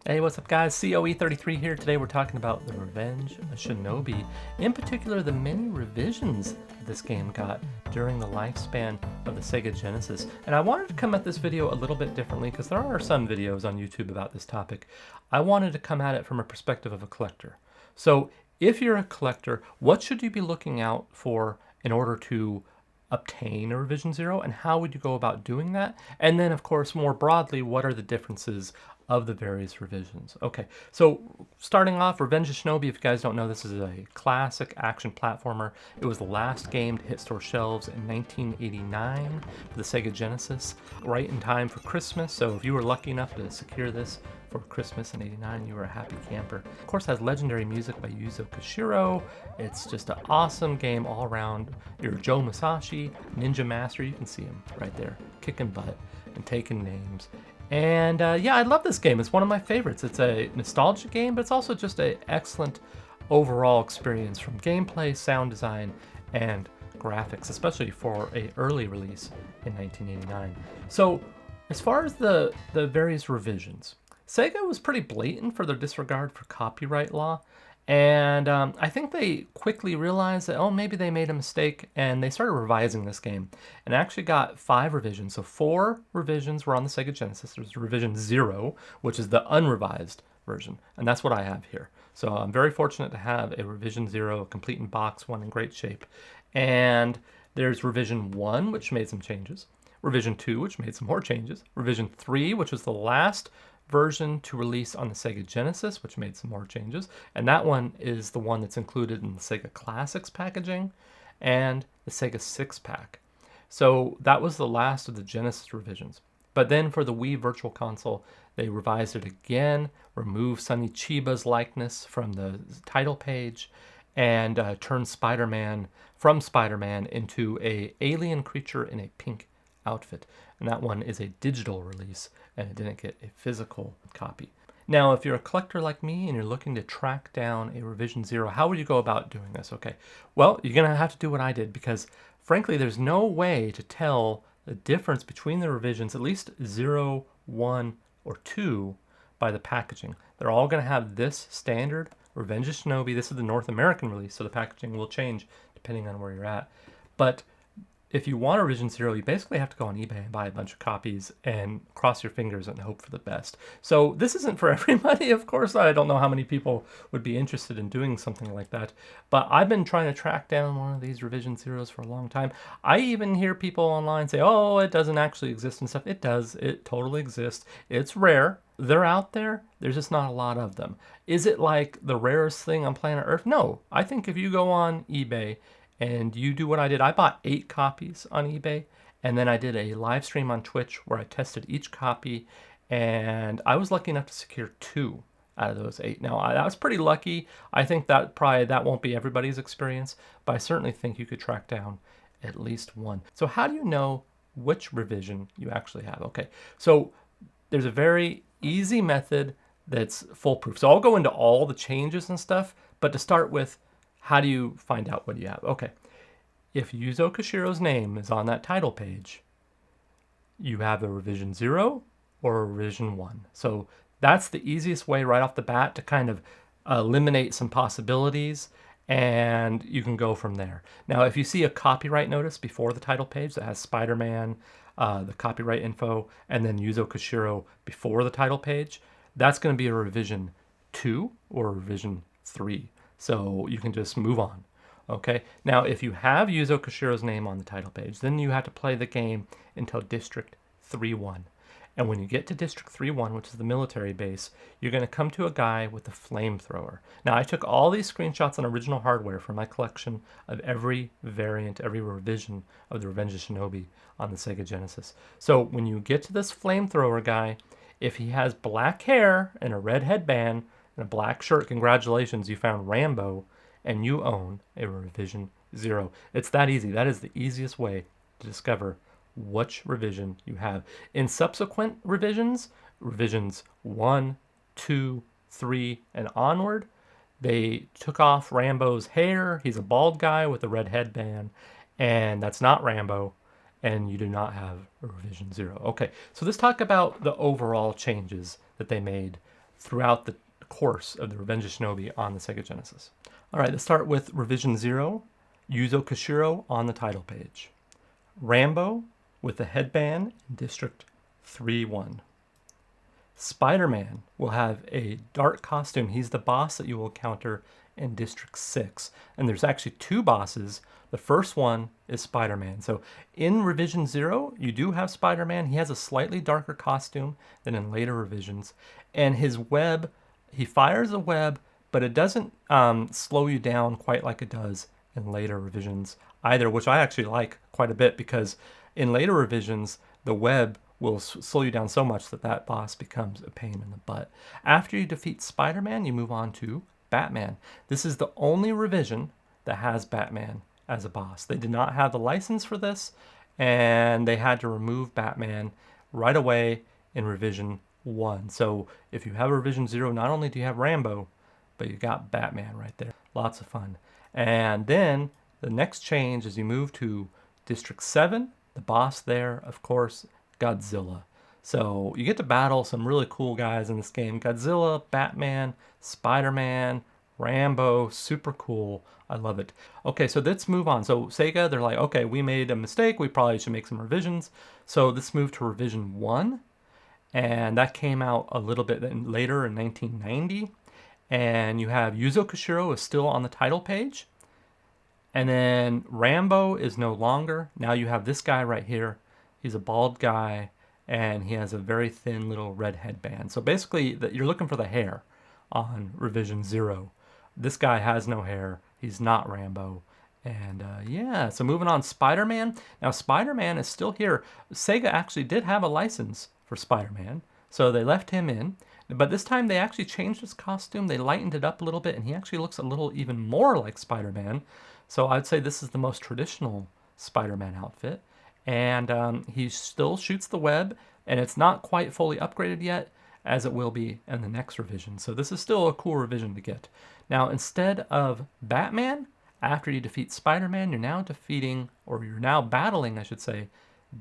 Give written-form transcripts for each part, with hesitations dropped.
Hey, what's up guys? COE33 here. Today we're talking about The Revenge of Shinobi, in particular the many revisions this game got during the lifespan of the Sega Genesis. And I wanted to come at this video a little bit differently because there are some videos on YouTube about this topic. I wanted to come at it from a perspective of a collector. So if you're a collector, what should you be looking out for in order to obtain a revision 0, and how would you go about doing that? And then of course more broadly, what are the differences of the various revisions? Okay, so starting off, Revenge of Shinobi, if you guys don't know, this is a classic action platformer. It was the last game to hit store shelves in 1989 for the Sega Genesis, right in time for Christmas. So if you were lucky enough to secure this for Christmas in '89, you were a happy camper. Of course, it has legendary music by Yuzo Koshiro. It's just an awesome game all around. You're Joe Musashi, Ninja Master. You can see him right there, kicking butt and taking names. And yeah, I love this game. It's one of my favorites. It's a nostalgic game, but it's also just an excellent overall experience from gameplay, sound design, and graphics, especially for an early release in 1989. So as far as the various revisions, Sega was pretty blatant for their disregard for copyright law, and I think they quickly realized that, oh, maybe they made a mistake, and they started revising this game, and actually got 5 revisions. So 4 revisions were on the Sega Genesis. There's revision 0, which is the unrevised version, and that's what I have here. So I'm very fortunate to have a revision 0, complete in box, one in great shape. And there's revision 1, which made some changes. Revision 2, which made some more changes. Revision 3, which was the last version to release on the Sega Genesis, which made some more changes. And that one is the one that's included in the Sega Classics packaging and the Sega 6-pack. So that was the last of the Genesis revisions. But then for the Wii Virtual Console, they revised it again, removed Sonny Chiba's likeness from the title page, and turned Spider-Man from Spider-Man into an alien creature in a pink outfit. And that one is a digital release, and it didn't get a physical copy. Now, if you're a collector like me and you're looking to track down a revision 0, how would you go about doing this? Okay, well, you're going to have to do what I did, because frankly, there's no way to tell the difference between the revisions, at least 0, 1, or 2, by the packaging. They're all going to have this standard Revenge of Shinobi. This is the North American release, so the packaging will change depending on where you're at. But if you want a revision 0, you basically have to go on eBay and buy a bunch of copies and cross your fingers and hope for the best. So this isn't for everybody, of course. I don't know how many people would be interested in doing something like that. But I've been trying to track down one of these revision 0s for a long time. I even hear people online say, oh, it doesn't actually exist and stuff. It does. It totally exists. It's rare. They're out there. There's just not a lot of them. Is it like the rarest thing on planet Earth? No. I think if you go on eBay and you do what I did, I bought 8 copies on eBay, and then I did a live stream on Twitch where I tested each copy, and I was lucky enough to secure 2 out of those 8. Now, I was pretty lucky. I think that probably that won't be everybody's experience, but I certainly think you could track down at least 1. So how do you know which revision you actually have? Okay, so there's a very easy method that's foolproof. So I'll go into all the changes and stuff, but to start with, how do you find out what you have? Okay, if Yuzo Koshiro's name is on that title page, you have a revision 0 or a revision 1. So that's the easiest way right off the bat to kind of eliminate some possibilities, and you can go from there. Now, if you see a copyright notice before the title page that has Spider-Man, the copyright info, and then Yuzo Koshiro before the title page, that's going to be a revision 2 or a revision 3. So you can just move on. Okay, now if you have Yuzo Koshiro's name on the title page, then you have to play the game until District 3-1. And when you get to District 3-1, which is the military base, you're going to come to a guy with a flamethrower. Now, I took all these screenshots on original hardware for my collection of every variant, every revision of the Revenge of Shinobi on the Sega Genesis. So when you get to this flamethrower guy, if he has black hair and a red headband and a black shirt, congratulations, you found Rambo, and you own a revision 0. It's that easy. That is the easiest way to discover which revision you have. In subsequent revisions, revisions 1, 2, 3, and onward, they took off Rambo's hair. He's a bald guy with a red headband, and that's not Rambo, and you do not have a revision 0. Okay, so let's talk about the overall changes that they made throughout the course of the Revenge of Shinobi on the Sega Genesis. All right, let's start with Revision 0, Yuzo Koshiro on the title page. Rambo with the headband in District 3-1. Spider-Man will have a dark costume. He's the boss that you will encounter in District 6. And there's actually two bosses. The first one is Spider-Man. So in Revision 0, you do have Spider-Man. He has a slightly darker costume than in later revisions. And his web, he fires a web, but it doesn't slow you down quite like it does in later revisions either, which I actually like quite a bit, because in later revisions, the web will slow you down so much that that boss becomes a pain in the butt. After you defeat Spider-Man, you move on to Batman. This is the only revision that has Batman as a boss. They did not have the license for this, and they had to remove Batman right away in Revision 1. So if you have a Revision 0, not only do you have Rambo, but you got Batman right there. Lots of fun. And then the next change is you move to District 7. The boss there, of course, Godzilla. So you get to battle some really cool guys in this game. Godzilla, Batman, Spider-Man, Rambo, super cool. I love it. Okay, so let's move on. So Sega, they're like, okay, we made a mistake. We probably should make some revisions. So let's move to Revision 1. And that came out a little bit later in 1990. And you have Yuzo Koshiro is still on the title page. And then Rambo is no longer. Now you have this guy right here. He's a bald guy, and he has a very thin little red headband. So basically, you're looking for the hair on Revision 0. This guy has no hair. He's not Rambo. And yeah, so moving on, Spider-Man. Now, Spider-Man is still here. Sega actually did have a license for Spider-Man, so they left him in. But this time, they actually changed his costume. They lightened it up a little bit, and he actually looks a little even more like Spider-Man. So I'd say this is the most traditional Spider-Man outfit. And he still shoots the web, and it's not quite fully upgraded yet, as it will be in the next revision. So this is still a cool revision to get. Now, instead of Batman, after you defeat Spider-Man, you're now battling, I should say,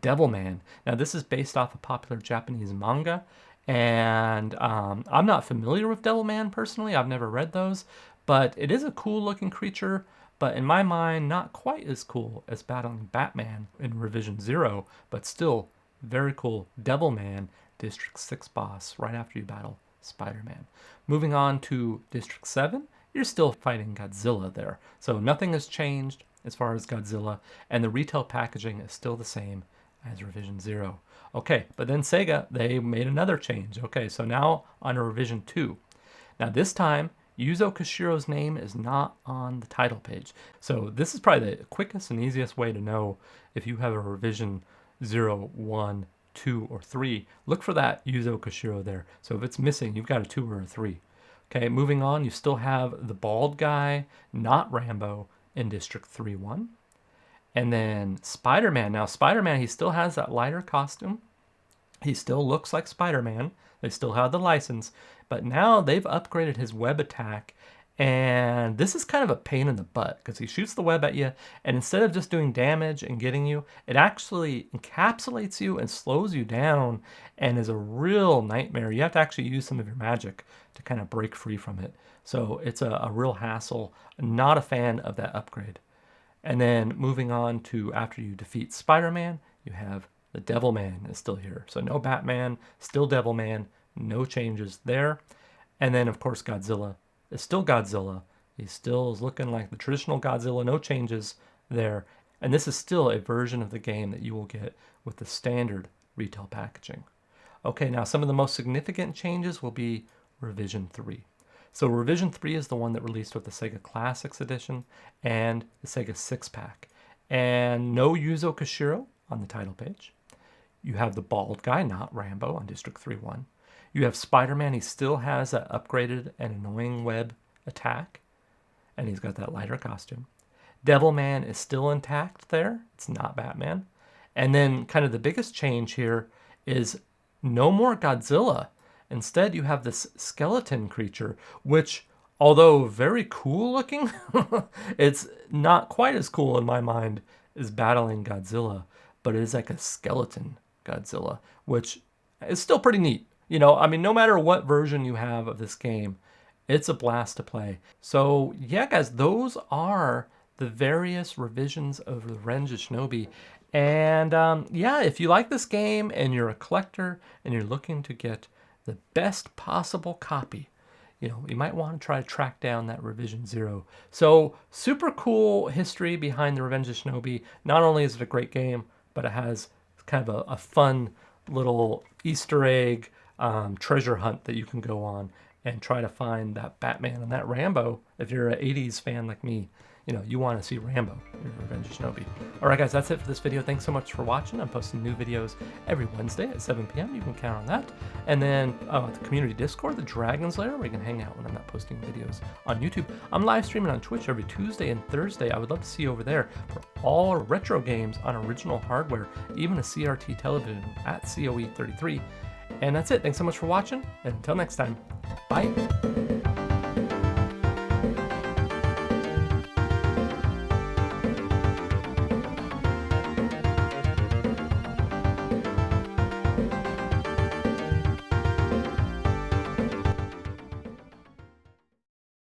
Devilman. Now, this is based off a popular Japanese manga, and I'm not familiar with Devilman personally. I've never read those, but it is a cool-looking creature. But in my mind, not quite as cool as battling Batman in Revision 0, but still very cool. Devilman, District 6 boss, right after you battle Spider-Man. Moving on to District 7, you're still fighting Godzilla there. So nothing has changed as far as Godzilla, and the retail packaging is still the same as Revision 0. Okay, but then Sega, they made another change. Okay, so now on to Revision 2. Now this time, Yuzo Koshiro's name is not on the title page. So this is probably the quickest and easiest way to know if you have a Revision 0, 1, 2, or 3. Look for that Yuzo Koshiro there. So if it's missing, you've got a 2 or a 3. Okay, moving on, you still have the bald guy, not Rambo, in District 3-1. And then Spider-Man. Now, Spider-Man, he still has that lighter costume. He still looks like Spider-Man. They still have the license. But now they've upgraded his web attack. And this is kind of a pain in the butt, because he shoots the web at you, and instead of just doing damage and getting you, it actually encapsulates you and slows you down, and is a real nightmare. You have to actually use some of your magic to kind of break free from it. So it's a real hassle. Not a fan of that upgrade. And then moving on to after you defeat Spider-Man, you have the Devilman is still here. So no Batman, still Devilman, no changes there. And then, of course, Godzilla is still Godzilla. He still is looking like the traditional Godzilla, no changes there. And this is still a version of the game that you will get with the standard retail packaging. Okay, now some of the most significant changes will be Revision 3. So Revision 3 is the one that released with the Sega Classics Edition and the Sega 6-pack. And no Yuzo Koshiro on the title page. You have the bald guy, not Rambo, on District 3-1. You have Spider-Man. He still has that upgraded and annoying web attack, and he's got that lighter costume. Devilman is still intact there. It's not Batman. And then kind of the biggest change here is no more Godzilla. Instead, you have this skeleton creature, which, although very cool looking, it's not quite as cool in my mind as battling Godzilla, but it is like a skeleton Godzilla, which is still pretty neat. You know, I mean, no matter what version you have of this game, it's a blast to play. So yeah, guys, those are the various revisions of Revenge of Shinobi. And yeah, if you like this game and you're a collector and you're looking to get the best possible copy, you know, you might want to try to track down that Revision 0. So super cool history behind the Revenge of Shinobi. Not only is it a great game, but it has kind of a fun little Easter egg treasure hunt that you can go on and try to find that Batman and that Rambo. If you're an 80s fan like me, you know, you want to see Rambo in Revenge of Shinobi. All right, guys, that's it for this video. Thanks so much for watching. I'm posting new videos every Wednesday at 7 p.m. You can count on that. And then the community Discord, the Dragon's Lair, where you can hang out when I'm not posting videos on YouTube. I'm live streaming on Twitch every Tuesday and Thursday. I would love to see you over there for all retro games on original hardware, even a CRT television at COE33. And that's it. Thanks so much for watching. And until next time, bye.